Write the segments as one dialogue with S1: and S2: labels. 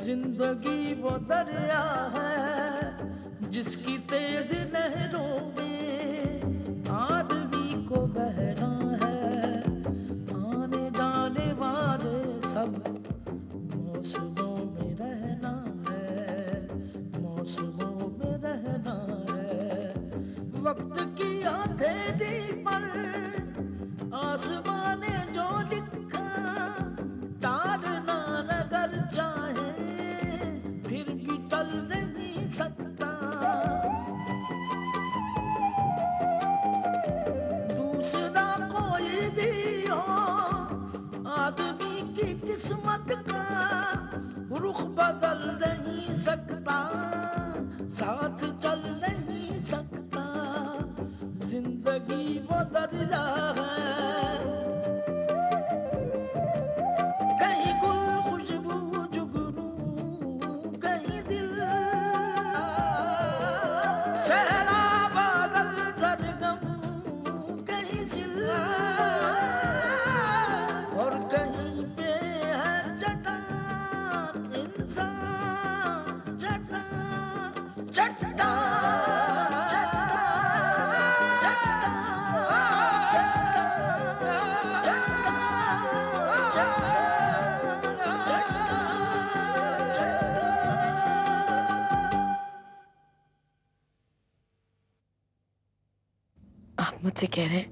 S1: जिंदगी वो दरिया है जिसकी तेज लहरों में आदमी को बहना है। आने जाने वाले सब मौसमों में रहना है, मौसमों में रहना है। वक्त की हथेली पर आसमान ने जो लिखा टालना नजर चाहे फिर भी टल नहीं सकता। दूसरा कोई भी हो आदमी की किस्मत का रुख बदल नहीं सकता, साथ चल नहीं सकता। जिंदगी वो दरिया है, कहीं गुल खुशबू जुगनू, कहीं दिल सहरा बादल सरगम, कहीं सिला और कहीं पे है चट्टान इंसान, चट्टान चट्टान।
S2: आप मुझसे कह रहे हैं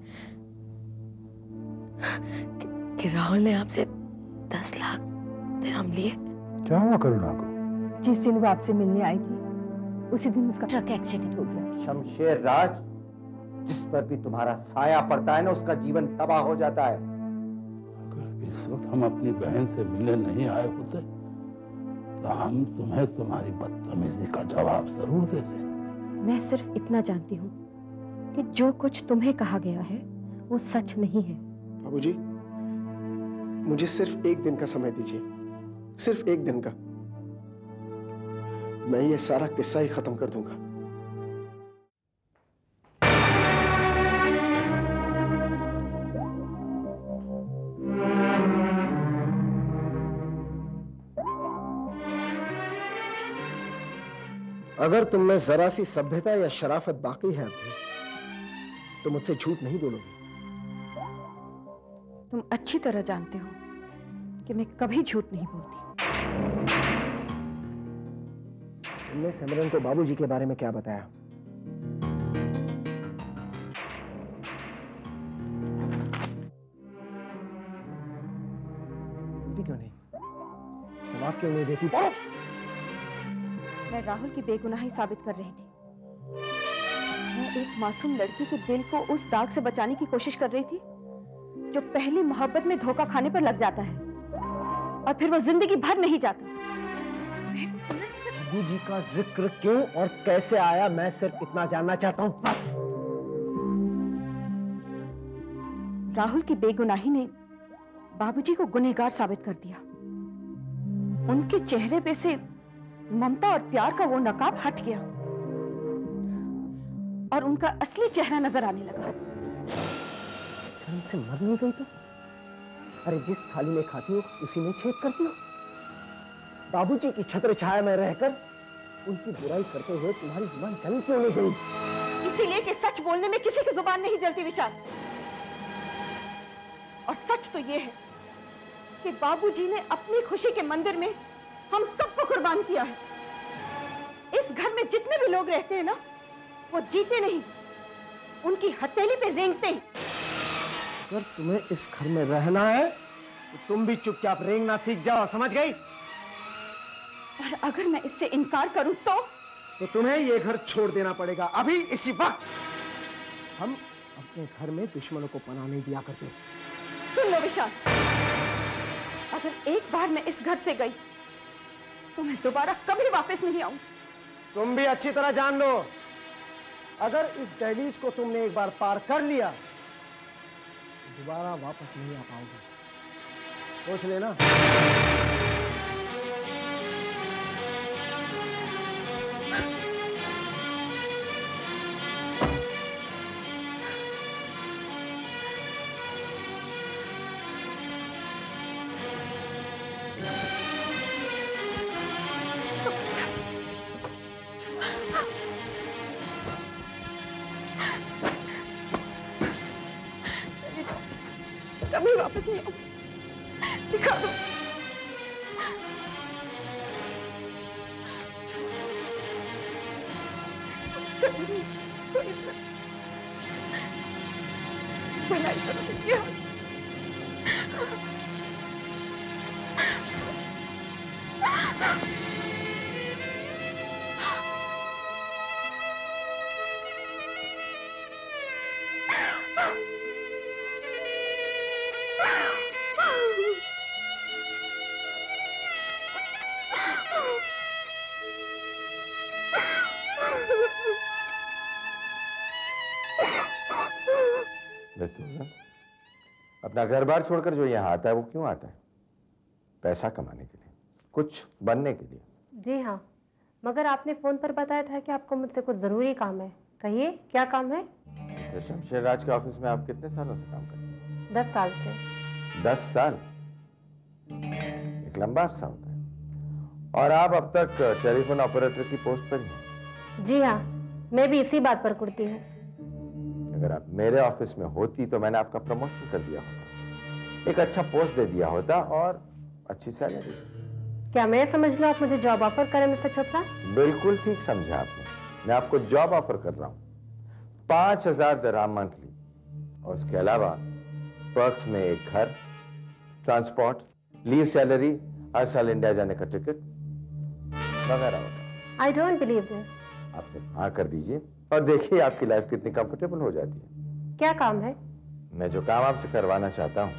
S2: कि राहुल ने आपसे 10 लाख दिरहम लिए?
S3: क्या हुआ करुणा को?
S4: जिस दिन वो आपसे मिलने आई थी उसी दिन उसका ट्रक एक्सीडेंट हो गया।
S5: शमशेर राज, जिस पर भी तुम्हारा साया पड़ता है ना उसका जीवन तबाह हो जाता है।
S3: अगर इस वक्त हम अपनी बहन से मिलने नहीं आए होते तो हम तुम्हें तुम्हारी बदतमीजी का जवाब जरूर देते।
S4: मैं सिर्फ इतना जानती हूँ कि जो कुछ तुम्हें कहा गया है वो सच नहीं है।
S6: बाबूजी, मुझे सिर्फ एक दिन का समय दीजिए, सिर्फ एक दिन का। मैं ये सारा किस्सा ही खत्म कर दूंगा। अगर तुम में जरा सी सभ्यता या शराफत बाकी है अभी, तो मुझसे झूठ नहीं बोलोगे।
S4: तुम अच्छी तरह जानते हो कि मैं कभी झूठ नहीं बोलती।
S6: तुमने सिमरन को बाबूजी के बारे में क्या बताया? बोलती क्यों नहीं? जवाब क्यों नहीं देती?
S4: मैं राहुल की बेगुनाही साबित कर रही थी। मैं एक मासूम लड़की के दिल को उस दाग से बचाने की कोशिश कर रही थी जो पहली मोहब्बत में धोखा खाने पर लग जाता है और फिर वो जिंदगी भर नहीं जाता।
S6: बाबूजी का जिक्र क्यों और कैसे आया, मैं सिर्फ इतना जानना चाहता हूं, बस।
S4: राहुल की बेगुनाही ने बाबूजी को गुनहगार साबित कर दिया। उनके चेहरे पे से ममता और प्यार का वो नकाब हट गया और उनका असली चेहरा नजर आने लगा।
S6: शर्म से मर नहीं गई तो? अरे जिस थाली में खाती हो उसी में छेद करती हो। बाबूजी की छत्र छाया में रहकर उनकी बुराई करते हुए तुम्हारी जुबान जल क्यों नहीं गई?
S4: इसीलिए कि सच बोलने में किसी की जुबान नहीं जलती विशाल। और सच तो ये है कि बाबूजी ने अपनी खुशी के मंदिर में हम सबको कुर्बान किया है। इस घर में जितने भी लोग रहते हैं ना, वो जीते नहीं, उनकी हथेली पे रेंगते हैं।
S6: अगर तुम्हें इस घर में रहना है तो तुम भी चुपचाप रेंगना सीख जाओ, समझ गई?
S4: और अगर मैं इससे इनकार करूं तो
S6: तुम्हें ये घर छोड़ देना पड़ेगा अभी, इसी वक्त। हम अपने घर में दुश्मनों को पनाह नहीं दिया करते।
S4: सुन लो विशाल, अगर एक बार मैं इस घर से गई तो मैं दोबारा कभी वापस नहीं आऊं।
S6: तुम भी अच्छी तरह जान लो, अगर इस दहलीज को तुमने एक बार पार कर लिया तो दोबारा वापस नहीं आ पाओगे, सोच लेना।
S4: कभी वापस नहीं आऊंगी। दिखा दो। भलाई करो मेरी यार।
S5: अपना घर बार छोड़कर जो यहाँ आता है वो क्यों आता है? पैसा कमाने के लिए, कुछ बनने के लिए।
S7: जी हाँ, मगर आपने फोन पर बताया था कि आपको मुझसे कुछ जरूरी काम है। कहिए क्या काम है?
S5: तो शमशेर राज के ऑफिस में आप कितने सालों से काम कर रहे हैं?
S7: 10 साल से।
S5: 10 साल एक लंबा अरसा होता है। और आप अब तक टेलीफोन ऑपरेटर की पोस्ट पर ही हैं?
S7: जी हाँ, मैं भी इसी बात पर कुड़ती हूँ।
S5: अगर आप मेरे ऑफिस में होती तो मैंने आपका प्रमोशन कर दिया होता, एक अच्छा पोस्ट दे दिया होता और अच्छी सैलरी।
S7: क्या मैं समझ लो आप मुझे जॉब ऑफर करें मिस्टर चोपड़ा?
S5: बिल्कुल ठीक समझा आपने। मैं आपको जॉब ऑफर कर रहा हूँ 5000 दिरहम मंथली, और उसके अलावा पर्क्स में एक घर, ट्रांसपोर्ट, लीव सैलरी, हर साल इंडिया जाने का टिकट वगैरह वगैरह।
S7: I don't believe this.
S5: आप सिर्फ हाँ कर दीजिए और देखिए आपकी लाइफ कितनी कंफर्टेबल हो जाती है।
S7: क्या काम है?
S5: मैं जो काम आपसे करवाना चाहता हूँ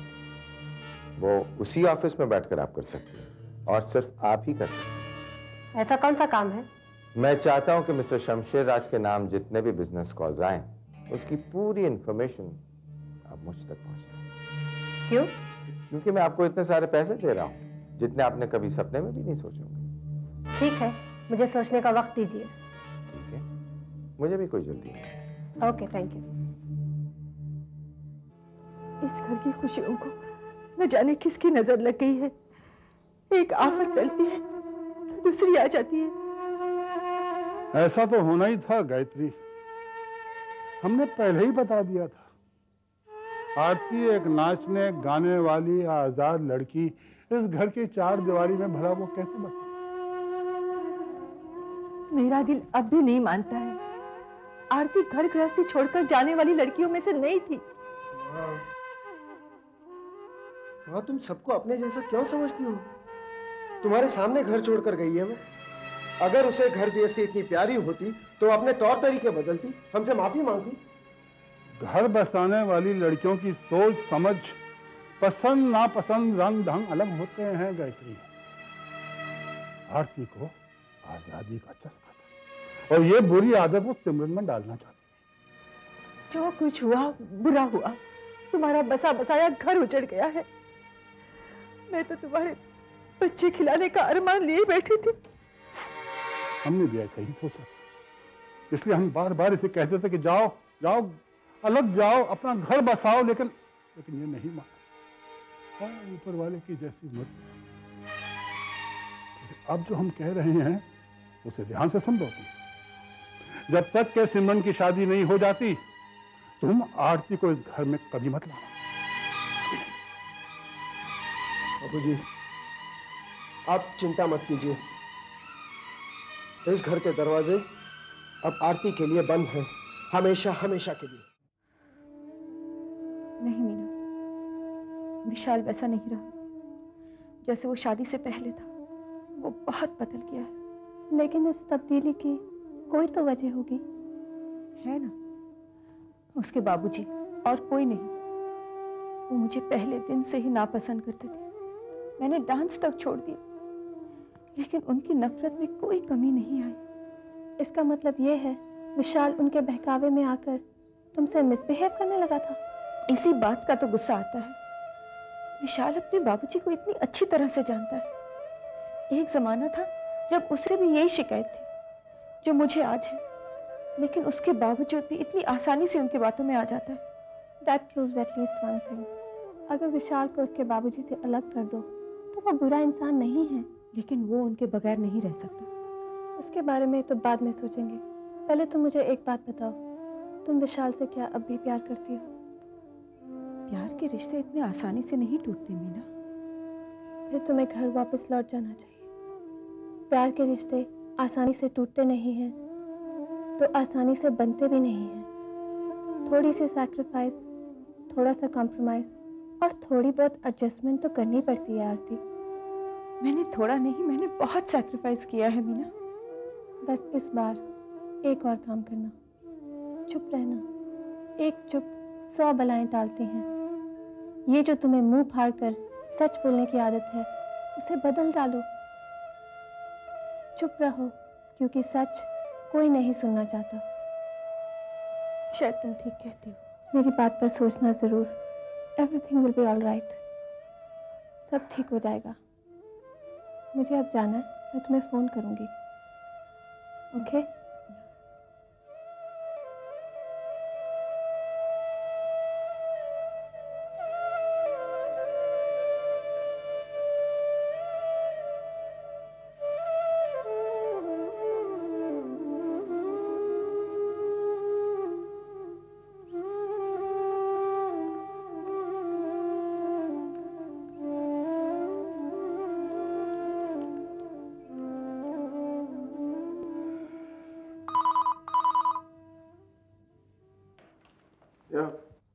S5: वो उसी ऑफिस में बैठकर आप कर सकते हैं और सिर्फ आप ही कर सकते हैं।
S7: ऐसा कौन सा काम है?
S5: मैं चाहता हूं कि मिस्टर शमशेर राज के नाम जितने भी बिजनेस कॉल्स आए उसकी पूरी इंफॉर्मेशन आप मुझ तक पहुंचाएं।
S7: क्यों?
S5: क्योंकि मैं आपको इतने सारे पैसे दे रहा हूं जितने आपने कभी सपने में भी नहीं सोचे होंगे।
S7: ठीक है, मुझे सोचने का वक्त दीजिए।
S5: ठीक है, मुझे भी कोई जल्दी नहीं।
S7: Okay, thank you.
S4: इस घर की खुशियों को न जाने किसकी नजर लग गई है। एक आफत टलती है तो दूसरी आ जाती है।
S3: ऐसा तो होना ही था गायत्री, हमने पहले ही बता दिया था। आरती एक नाचने गाने वाली आजाद लड़की इस घर की चार दीवारी में भला वो कैसे बस?
S4: मेरा दिल अब भी नहीं मानता है। आरती घर गृहस्थी छोड़कर जाने वाली लड़कियों में से नहीं थी।
S6: हाँ, तुम सबको अपने जैसा क्यों समझती हो? तुम्हारे सामने घर छोड़कर गई है वो। अगर उसे घर गृहस्थी इतनी प्यारी होती तो अपने तौर तरीके बदलती, हमसे माफी मांगती।
S3: घर बसाने वाली लड़कियों की सोच समझ, पसंद नापसंद, रंग ढंग अलग होते हैं गायत्री। आरती को आजादी का चस्का था और ये बुरी आदत वो सिमरन में डालना चाहती।
S4: जो कुछ हुआ बुरा हुआ। तुम्हारा बसा बसाया घर उजड़ गया है। मैं तो तुम्हारे बच्चे खिलाने का अरमान लिए बैठी थी।
S3: हमने भी ऐसा ही सोचा, इसलिए हम बार बार इसे कहते थे कि जाओ जाओ, अलग जाओ, अपना घर बसाओ, लेकिन ये नहीं माना। ऊपर वाले की जैसी मर्जी। अब जो हम कह रहे हैं उसे ध्यान से सुन लो तुम। जब तक के सिमरन की शादी नहीं हो जाती तुम आरती को इस घर में कभी मत लाना।
S6: बाबूजी, आप चिंता मत कीजिए। इस घर के दरवाजे अब आरती के लिए बंद हैं, हमेशा हमेशा के लिए।
S4: नहीं मीना, विशाल वैसा नहीं रहा जैसे वो शादी से पहले था। वो बहुत बदल गया है।
S8: लेकिन इस तब्दीली की कोई तो वजह होगी।
S4: है ना, उसके बाबूजी और कोई नहीं। वो मुझे पहले दिन से ही नापसंद करते थे। मैंने डांस तक छोड़ दिया, लेकिन उनकी नफरत में कोई कमी नहीं आई।
S8: इसका मतलब ये है विशाल उनके बहकावे में आकर तुमसे मिसबिहेव करने लगा था।
S4: इसी बात का तो गुस्सा आता है। विशाल अपने बाबूजी को इतनी अच्छी तरह से जानता है। एक जमाना था जब उसे भी यही शिकायत थी जो मुझे आज है, लेकिन उसके बावजूद भी इतनी आसानी से उनकी बातों में आ जाता है।
S8: That proves at least one thing. अगर विशाल को उसके बाबूजी से अलग कर दो तो वो बुरा इंसान नहीं है।
S4: लेकिन वो उनके बगैर नहीं रह सकता।
S8: उसके बारे में तो बाद में सोचेंगे। पहले तुम मुझे एक बात बताओ, तुम विशाल से क्या अब भी प्यार करती हो?
S4: प्यार के रिश्ते इतने आसानी से नहीं टूटते मीना।
S8: फिर तुम्हें घर वापस लौट जाना चाहिए। प्यार के रिश्ते आसानी से टूटते नहीं हैं तो आसानी से बनते भी नहीं हैं। थोड़ी सी सैक्रिफाइस, थोड़ा सा कॉम्प्रोमाइज और थोड़ी बहुत एडजस्टमेंट तो करनी पड़ती है आरती।
S4: मैंने थोड़ा नहीं, मैंने बहुत सैक्रिफाइस किया है मीना।
S8: बस इस बार एक और काम करना, चुप रहना। एक चुप 100 बलाएं टालती हैं। ये जो तुम्हें मुंह फाड़ कर सच बोलने की आदत है, उसे बदल डालो। चुप रहो, क्योंकि सच कोई नहीं सुनना चाहता।
S4: शायद तुम ठीक कहती हो।
S8: मेरी बात पर सोचना जरूर। Everything will be all right. सब ठीक हो जाएगा। मुझे अब जाना है, मैं तुम्हें फोन करूंगी। ओके?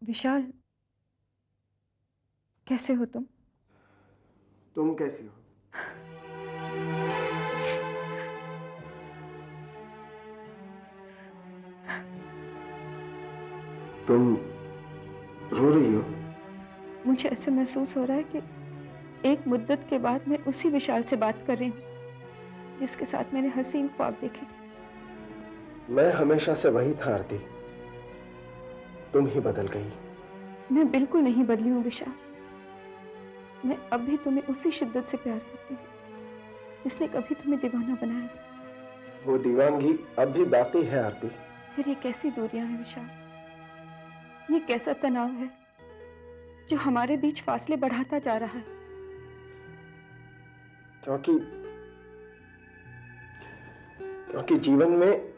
S4: विशाल, कैसे हो तुम?
S9: तुम कैसी हो? तुम रो रही हो?
S4: मुझे ऐसे महसूस हो रहा है कि एक मुद्दत के बाद मैं उसी विशाल से बात कर रही हूँ जिसके साथ मैंने हसीन ख्वाब देखे थे।
S9: मैं हमेशा से वही था आरती, तुम ही बदल गई।
S4: मैं बिल्कुल नहीं बदली हूँ विशाल। मैं अब भी तुम्हें उसी शिद्दत से प्यार करती हूँ जिसने कभी तुम्हें दीवाना बनाया था।
S9: वो दीवानगी अब भी बाकी है आरती।
S4: फिर ये कैसी दूरियां हैं विशाल? ये कैसा तनाव है जो हमारे बीच फासले बढ़ाता जा रहा है?
S9: क्योंकि जीवन में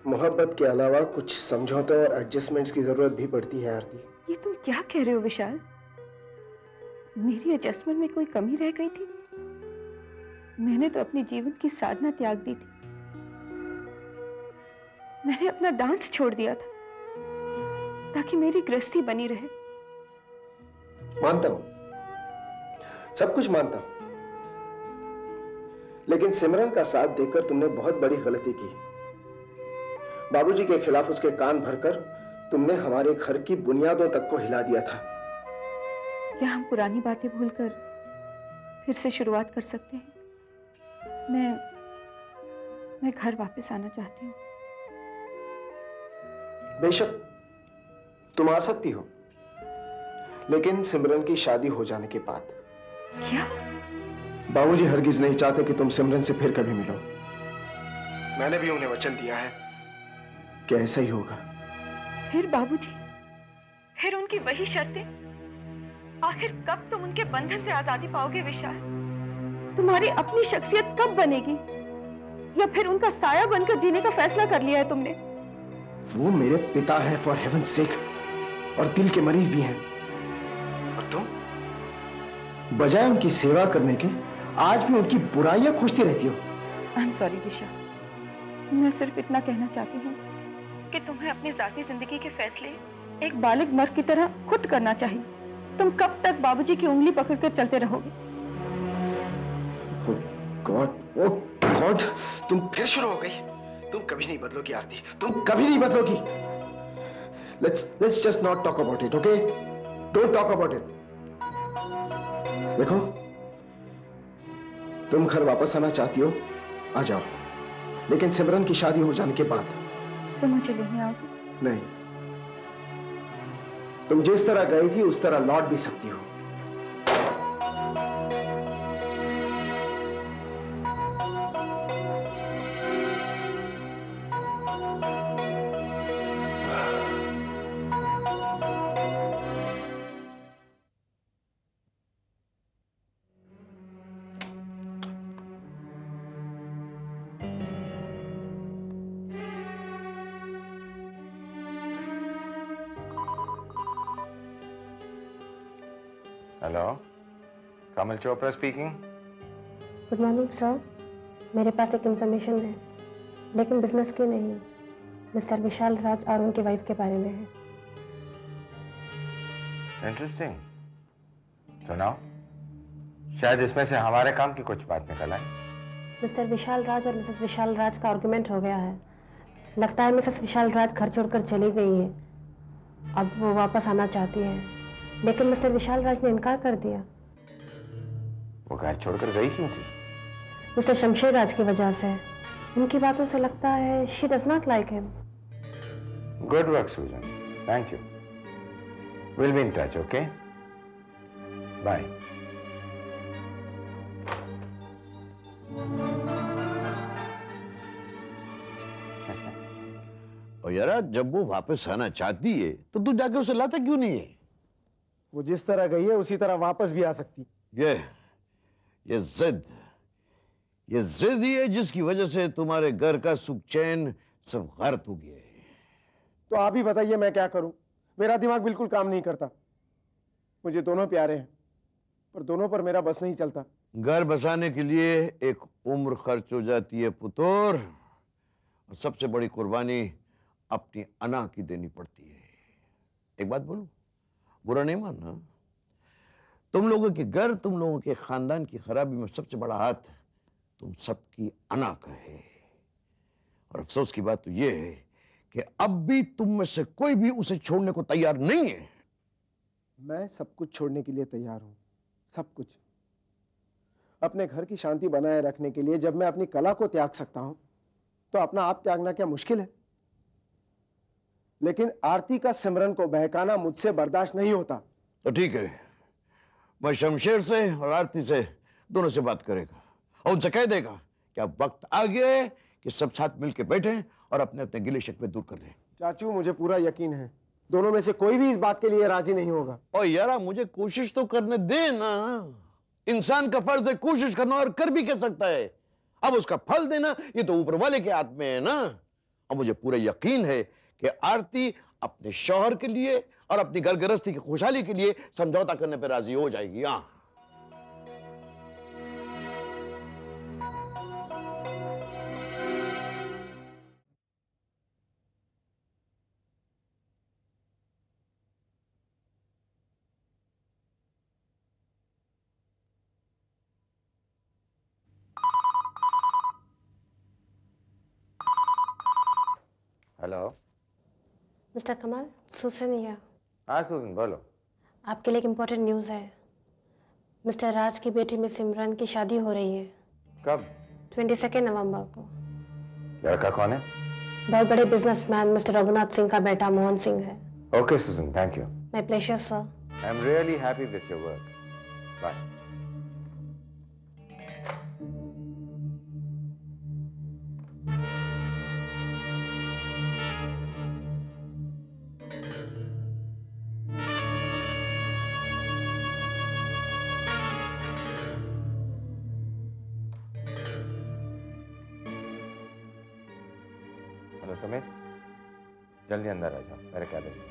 S9: मोहब्बत के अलावा कुछ समझौतों और एडजस्टमेंट्स की जरूरत भी पड़ती है आरती।
S4: ये तुम क्या कह रहे हो विशाल? मेरी एडजस्टमेंट में कोई कमी रह गई थी? मैंने तो अपने जीवन की साधना त्याग दी थी। मैंने अपना डांस छोड़ दिया था ताकि मेरी गृहस्थी बनी रहे।
S9: मानता हूं, सब कुछ मानता हूं, लेकिन सिमरन का साथ देकर तुमने बहुत बड़ी गलती की। बाबूजी के खिलाफ उसके कान भरकर तुमने हमारे घर की बुनियादों तक को हिला दिया था।
S4: क्या हम पुरानी बातें भूलकर फिर से शुरुआत कर सकते हैं? मैं घर वापस आना चाहती हूँ।
S9: बेशक तुम आ सकती हो, लेकिन सिमरन की शादी हो जाने के बाद।
S4: क्या?
S9: बाबूजी हरगिज नहीं चाहते कि तुम सिमरन से फिर कभी मिलो। मैंने भी उन्हें वचन दिया है कि ऐसा ही होगा।
S4: फिर बाबूजी, फिर उनकी वही शर्तें? आखिर कब तुम उनके बंधन से आजादी पाओगे विशाल? तुम्हारी अपनी शख्सियत कब बनेगी? या फिर उनका साया बनकर जीने का फैसला कर लिया है तुमने?
S9: वो मेरे पिता है फॉर हेवन सेक, और दिल के मरीज भी हैं। और तुम बजाय उनकी सेवा करने के आज भी उनकी बुराइयां खोजती रहती हो।
S4: आई एम सॉरी विशाल, मैं सिर्फ इतना कहना चाहती हूँ कि तुम्हें अपनी जाती जिंदगी के फैसले एक बालिग मर्द की तरह खुद करना चाहिए। तुम कब तक बाबूजी की उंगली पकड़कर चलते रहोगे?
S9: ओह गॉड, तुम फिर शुरू हो गई। तुम कभी नहीं बदलोगी आरती, तुम कभी नहीं बदलोगी। Let's just not talk about it, okay? Don't talk about it. देखो, तुम घर वापस आना चाहती हो, आ जाओ, लेकिन सिमरन की शादी हो जाने के बाद।
S4: तुम मुझे लेने आओगे?
S9: नहीं, तुम जिस तरह गई थी उस तरह लौट भी सकती हो।
S5: Hello, Kamal Chopra speaking.
S7: Good morning sir, मेरे पास एक इंफॉर्मेशन है, लेकिन बिजनेस की नहीं, मिस्टर विशाल राज और उनकी वाइफ के बारे में है।
S5: इंटरेस्टिंग, सुनाओ। शायद इसमें से हमारे काम की कुछ बात निकल आए।
S7: मिस्टर विशाल राज और मिसेस विशाल राज का आर्गुमेंट हो गया है। लगता है मिसेस विशाल राज घर छोड़कर चली गई है। अब वो वापस आना चाहती है, लेकिन मिस्टर विशाल राज ने इनकार कर दिया।
S5: वो घर छोड़कर गई क्यों थी?
S7: मिस्टर शमशेर राज की वजह से। उनकी बातों से लगता है she does not like him.
S5: Good work Sujan, thank you. Will be in touch, okay? Bye.
S10: और यार, जब वो वापस आना चाहती है तो तू जाके उसे लाता क्यों नहीं है?
S9: वो जिस तरह गई है उसी तरह वापस भी आ सकती।
S10: ये जिद ही है जिसकी वजह से तुम्हारे घर का सुख चैन सब गर्क हो गया है।
S9: तो आप ही बताइए मैं क्या करूं? मेरा दिमाग बिल्कुल काम नहीं करता। मुझे दोनों प्यारे हैं, पर दोनों पर मेरा बस नहीं चलता।
S10: घर बसाने के लिए एक उम्र खर्च हो जाती है पुतोर, और सबसे बड़ी कुर्बानी अपनी अना की देनी पड़ती है। एक बात बोलूं, बुरा नहीं मानना, तुम लोगों के घर, तुम लोगों के खानदान की खराबी में सबसे बड़ा हाथ तुम सबकी अना का है। और अफसोस की बात तो यह है कि अब भी तुम में से कोई भी उसे छोड़ने को तैयार नहीं है।
S9: मैं सब कुछ छोड़ने के लिए तैयार हूं, सब कुछ। अपने घर की शांति बनाए रखने के लिए जब मैं अपनी कला को त्याग सकता हूं, तो अपना आप त्यागना क्या मुश्किल है? लेकिन आरती का सिमरन को बहकाना मुझसे बर्दाश्त नहीं होता।
S10: तो ठीक है, मैं शमशेर से और आरती से दोनों से बात करेगा और उनसे कह देगा कि अब वक्त आ गया है कि सब साथ मिलकर बैठे और अपने अपने गिले शिकवे दूर कर लें।
S9: चाचू, मुझे पूरा यकीन है दोनों में से कोई भी इस बात के लिए राजी नहीं होगा।
S10: और यारा, मुझे कोशिश तो करने दे ना। इंसान का फर्ज है कोशिश करना, और कर भी कह सकता है। अब उसका फल देना ये तो ऊपर वाले के हाथ में है ना। और मुझे पूरा यकीन है कि आरती अपने शौहर के लिए और अपनी घर गृहस्थी की खुशहाली के लिए समझौता करने पर राजी हो जाएगी। हाँ,
S5: hello.
S7: Mister Kamal, Susan here.
S5: हाँ सुजन, बोलो।
S7: आपके लिए एक इम्पोर्टेंट न्यूज़ है। मिस्टर राज की बेटी में सिमरन की शादी हो रही है।
S5: कब?
S7: 22 नवंबर को।
S5: लड़का कौन है?
S7: बहुत बड़े बिजनेसमैन मिस्टर रघुनाथ सिंह का बेटा मोहन सिंह है।
S5: Okay Sujan, thank you.
S7: My pleasure sir.
S5: I am really happy with your work. Bye. Hello Sumit, जल्दी अंदर आ जाओ मेरे कैबिन में।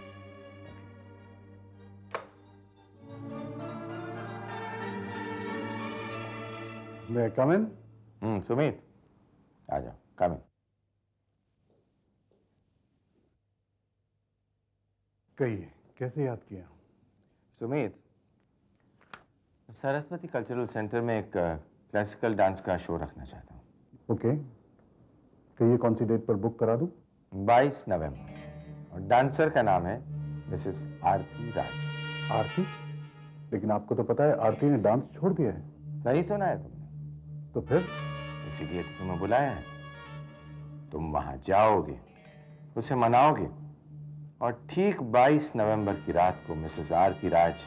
S3: मैं कम इन?
S5: सुमित आ जाओ, कम इन।
S3: कहिए, कैसे याद किया?
S5: सुमित, सरस्वती कल्चरल सेंटर में एक क्लासिकल डांस का शो रखना चाहता हूँ।
S3: ओके, कहिए कौन सी डेट पर बुक करा दूं?
S5: 22 नवंबर, और डांसर का नाम है मिसेस आरती राज।
S3: आरती? लेकिन आपको तो पता है आरती ने डांस छोड़ दिया है।
S5: सही सुना है तुमने।
S3: तो फिर?
S5: इसीलिए तो तुम्हें बुलाया है। तुम वहां जाओगे, उसे मनाओगे, और ठीक 22 नवंबर की रात को मिसेस आरती राज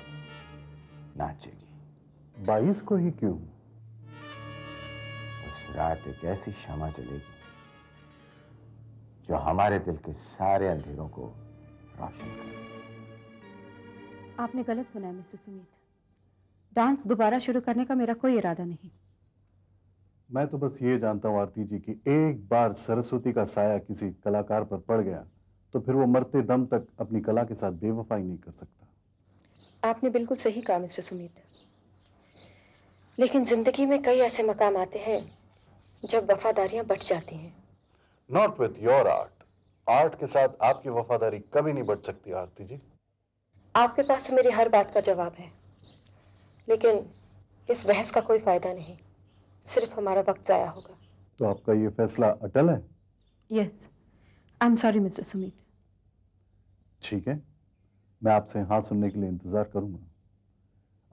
S5: नाचेगी।
S3: 22 को ही क्यों?
S5: उस रात एक ऐसी क्षमा चलेगी जो हमारे दिल के सारे अंधेरों को रोशन करेगी।
S4: आपने गलत सुना है मिस्टर सुमित। डांस दोबारा शुरू करने का मेरा कोई इरादा नहीं।
S3: मैं तो बस ये जानता हूँ आरती जी कि एक बार सरस्वती का साया किसी कलाकार पर पड़ गया तो फिर वो मरते दम तक अपनी कला के साथ बेवफाई नहीं कर सकता।
S2: आपने बिल्कुल सही कहा मिस्टर सुमित, लेकिन जिंदगी में कई ऐसे मकाम आते हैं जब वफादारियां बट जाती हैं।
S3: Not with your art. Art के साथ आपकी वफादारी कभी नहीं बढ़ सकती आरती जी।
S2: आपके पास मेरी हर बात का जवाब है, लेकिन इस बहस का कोई फायदा नहीं, सिर्फ हमारा वक्त जाया होगा।
S3: तो आपका ये फैसला अटल है?
S2: Yes, I am sorry mister Sumit.
S3: ठीक है, मैं आपसे हाँ सुनने के लिए इंतजार करूंगा।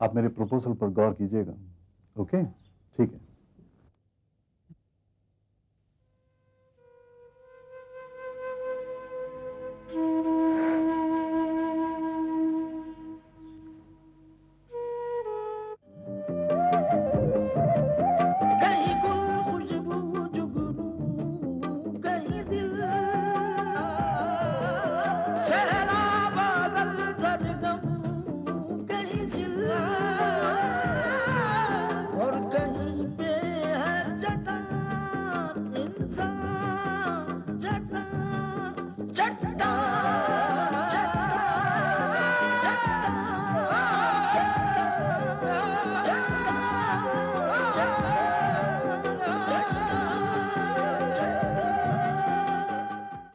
S3: आप मेरे प्रपोजल पर गौर कीजिएगा। ओके, ठीक है।